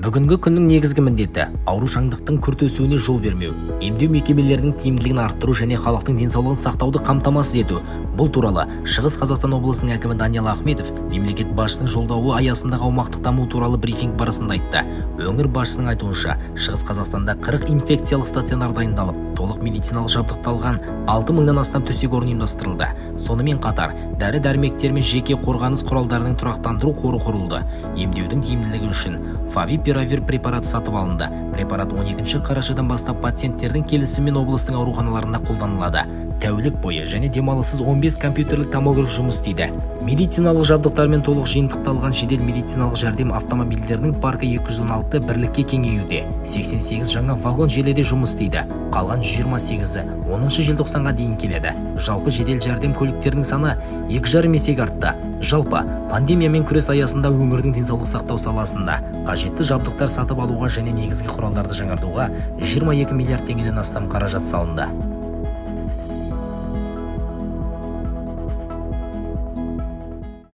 Бүгінгі күннің негізгі міндеті аурушаңдықтың күрт өсуіне жол бермеу, емдеу мекемелерінің тиімділігін арттыру және халықтың денсаулығын сақтауды қамтамасыз ету. Бұл туралы Шығыс Қазақстан облысының әкімі Даниал Ахметов мемлекет басшысының жолдауы аясындағы аумақтық даму туралы брифинг барысында айтты. Өңір басшысының айтуынша, Шығыс Қазақстанда 40 инфекциялық стационар дайындалып, толық медициналық жабдықталған 6 мыңнан астам төсек орын ұйымдастырылды. Сонымен қатар, дәрі-дәрмектер мен жеке қорғаныс құралдарының тұрақтандыру қоры құрылды. Емдеудің тиімділігі үшін Фавипиравир препараты сатып алынды. Препарат 12 қарашадан бастап пациенттердің келісімімен облыстың ауруханаларында қолданылады. Тәулік бойы және демалыссыз 15 компьютерлік томограф жұмыс істейді. Медициналық жабдықтармен толық жиынтықталған жедел медициналық жәрдем автомобильдерінің паркі 216 бірлікке кеңеюде. 88 жаңа вагон желіде жұмыс істейді. Қалған 128-і 10 желтоқсанға дейін келеді. Жалпы жедел жәрдем көліктерінің саны 2,5 есеге артты. Жалпы пандемиямен күрес аясында өңірдің денсаулық сақтау саласында қажетті жабдықтар сатып алуға және негізгі құралдарды жаңартуға 22 миллиард теңгеден астам қаражат салынды.